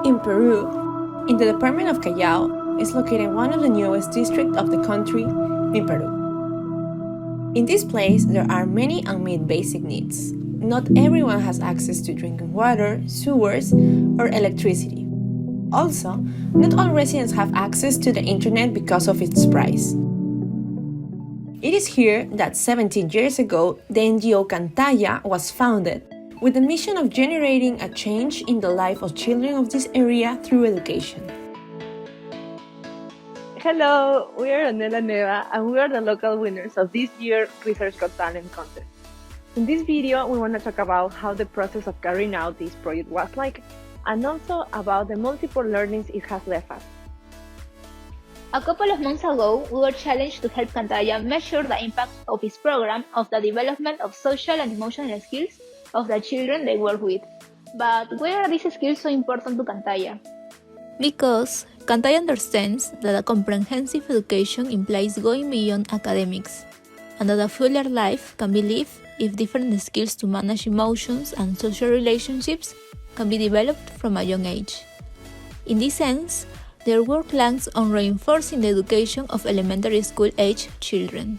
In Peru, in the department of Callao, is located one of the newest districts of the country, Peru. In this place, there are many unmet basic needs. Not everyone has access to drinking water, sewers, or electricity. Also, not all residents have access to the internet because of its price. It is here that 17 years ago, the NGO Kantaya was founded, with the mission of generating a change in the life of children of this area through education. Hello, we are Anela Neva and we are the local winners of this year's Research Got Talent contest. In this video, we want to talk about how the process of carrying out this project was like, and also about the multiple learnings it has left us. A couple of months ago, we were challenged to help Kantaya measure the impact of its program of the development of social and emotional skills of the children they work with. But why are these skills so important to Kantaya? Because Kantaya understands that a comprehensive education implies going beyond academics, and that a fuller life can be lived if different skills to manage emotions and social relationships can be developed from a young age. In this sense, their work lands on reinforcing the education of elementary school-age children.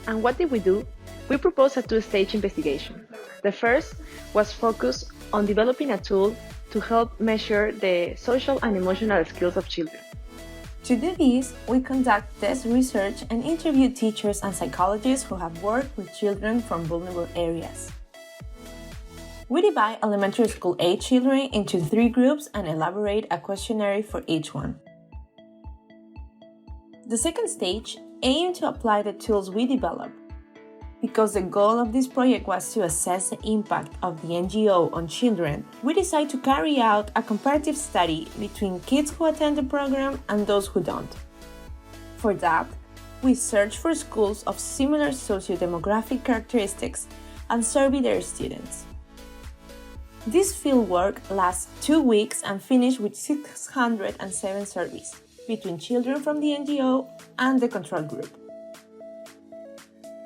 And what did we do? We proposed a two-stage investigation. The first was focused on developing a tool to help measure the social and emotional skills of children. To do this, we conduct test research and interview teachers and psychologists who have worked with children from vulnerable areas. We divide elementary school age children into 3 groups and elaborate a questionnaire for each one. The second stage aimed to apply the tools we developed. Because the goal of this project was to assess the impact of the NGO on children, we decided to carry out a comparative study between kids who attend the program and those who don't. For that, we searched for schools of similar socio-demographic characteristics and surveyed their students. This fieldwork lasts 2 weeks and finished with 607 surveys between children from the NGO and the control group.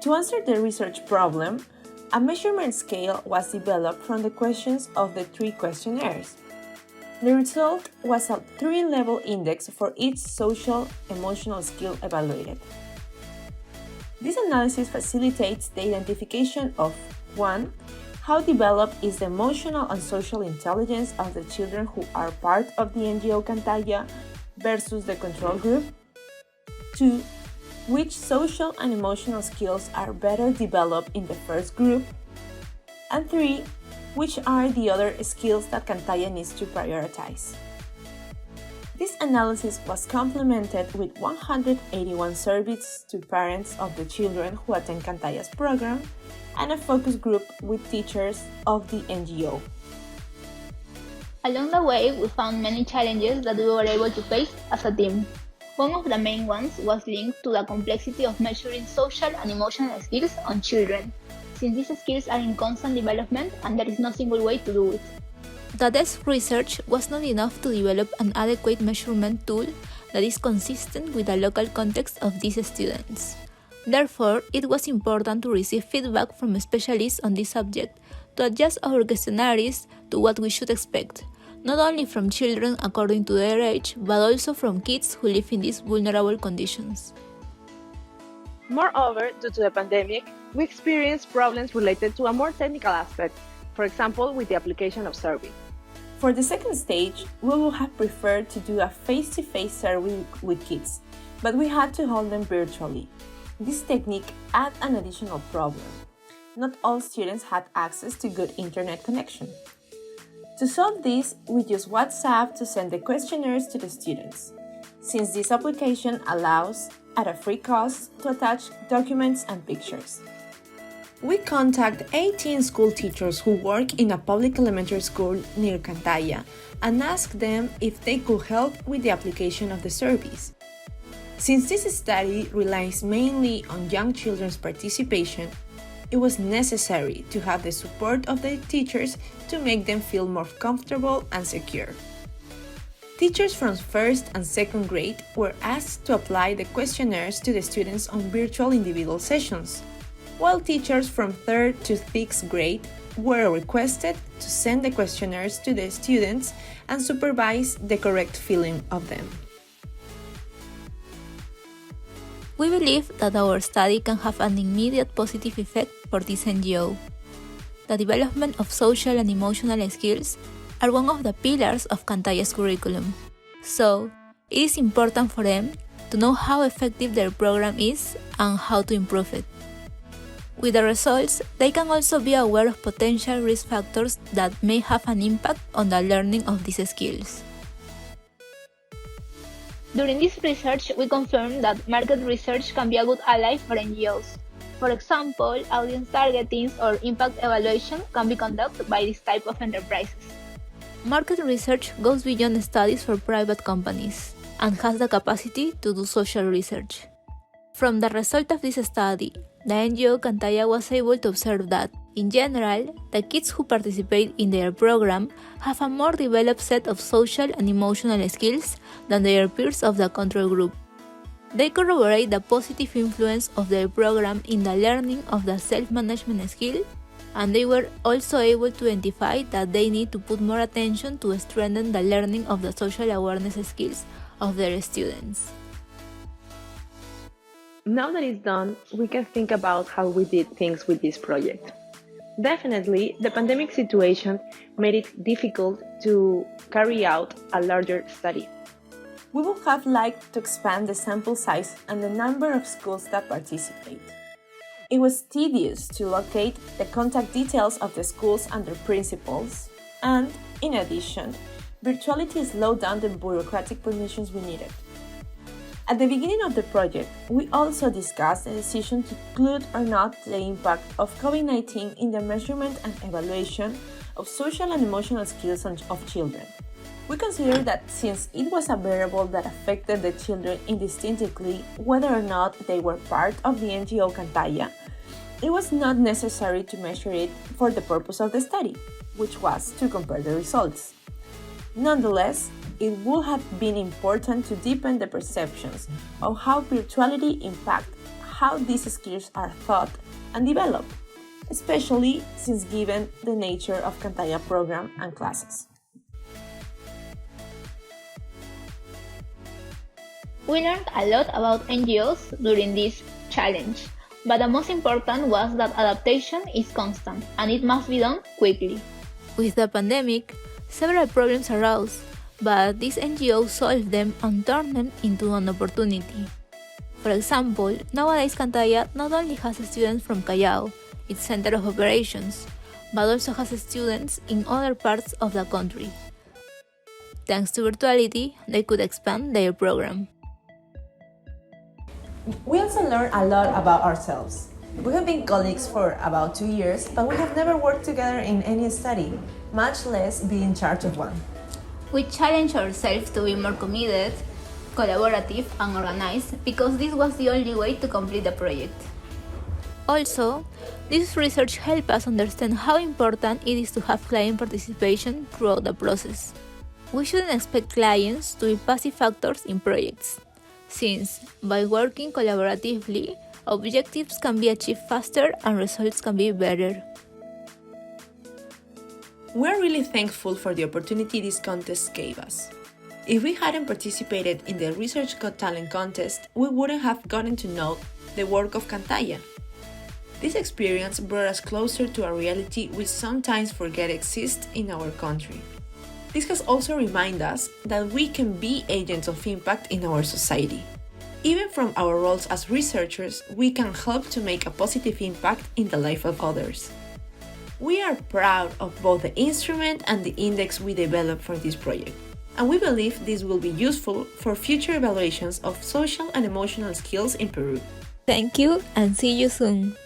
To answer the research problem, a measurement scale was developed from the questions of the 3 questionnaires. The result was a 3-level index for each social-emotional skill evaluated. This analysis facilitates the identification of 1. How developed is the emotional and social intelligence of the children who are part of the NGO Kantaya versus the control group? 2. Which social and emotional skills are better developed in the first group? And 3. Which are the other skills that Kantaya needs to prioritize? This analysis was complemented with 181 surveys to parents of the children who attend Kantaya's program and a focus group with teachers of the NGO. Along the way, we found many challenges that we were able to face as a team. One of the main ones was linked to the complexity of measuring social and emotional skills on children, since these skills are in constant development and there is no single way to do it. The desk research was not enough to develop an adequate measurement tool that is consistent with the local context of these students. Therefore, it was important to receive feedback from specialists on this subject to adjust our questionnaires to what we should expect, not only from children according to their age, but also from kids who live in these vulnerable conditions. Moreover, due to the pandemic, we experienced problems related to a more technical aspect, for example, with the application of survey. For the second stage, we would have preferred to do a face-to-face survey with kids, but we had to hold them virtually. This technique had an additional problem. Not all students had access to good internet connection. To solve this, we used WhatsApp to send the questionnaires to the students, since this application allows, at a free cost, to attach documents and pictures. We contacted 18 school teachers who work in a public elementary school near Kantaya and asked them if they could help with the application of the surveys. Since this study relies mainly on young children's participation, it was necessary to have the support of the teachers to make them feel more comfortable and secure. Teachers from first and second grade were asked to apply the questionnaires to the students on virtual individual sessions, while teachers from 3rd to 6th grade were requested to send the questionnaires to the students and supervise the correct filling of them. We believe that our study can have an immediate positive effect for this NGO. The development of social and emotional skills are one of the pillars of Kantaya's curriculum, so it is important for them to know how effective their program is and how to improve it. With the results, they can also be aware of potential risk factors that may have an impact on the learning of these skills. During this research, we confirmed that market research can be a good ally for NGOs. For example, audience targeting or impact evaluation can be conducted by this type of enterprises. Market research goes beyond studies for private companies and has the capacity to do social research. From the result of this study, the NGO Kantaya was able to observe that, in general, the kids who participate in their program have a more developed set of social and emotional skills than their peers of the control group. They corroborate the positive influence of their program in the learning of the self-management skill, and they were also able to identify that they need to put more attention to strengthen the learning of the social awareness skills of their students. Now that it's done, we can think about how we did things with this project. Definitely, the pandemic situation made it difficult to carry out a larger study. We would have liked to expand the sample size and the number of schools that participate. It was tedious to locate the contact details of the schools and their principals, and, in addition, virtuality slowed down the bureaucratic permissions we needed. At the beginning of the project, we also discussed the decision to include or not the impact of COVID-19 in the measurement and evaluation of social and emotional skills of children. We considered that since it was a variable that affected the children indistinctly whether or not they were part of the NGO Kantaya, it was not necessary to measure it for the purpose of the study, which was to compare the results. Nonetheless, it would have been important to deepen the perceptions of how virtuality impacts how these skills are taught and developed, especially since given the nature of Kantaya program and classes. We learned a lot about NGOs during this challenge, but the most important was that adaptation is constant and it must be done quickly. With the pandemic, several problems arose, but these NGOs solved them and turned them into an opportunity. For example, nowadays Kantaya not only has students from Callao, its center of operations, but also has students in other parts of the country. Thanks to virtuality, they could expand their program. We also learned a lot about ourselves. We have been colleagues for about 2 years, but we have never worked together in any study, much less be in charge of one. We challenged ourselves to be more committed, collaborative, and organized because this was the only way to complete the project. Also, this research helped us understand how important it is to have client participation throughout the process. We shouldn't expect clients to be passive factors in projects, since by working collaboratively, objectives can be achieved faster and results can be better. We're really thankful for the opportunity this contest gave us. If we hadn't participated in the Research Got Talent contest, we wouldn't have gotten to know the work of Kantaya. This experience brought us closer to a reality we sometimes forget exists in our country. This has also reminded us that we can be agents of impact in our society. Even from our roles as researchers, we can help to make a positive impact in the life of others. We are proud of both the instrument and the index we developed for this project, and we believe this will be useful for future evaluations of social and emotional skills in Peru. Thank you and see you soon!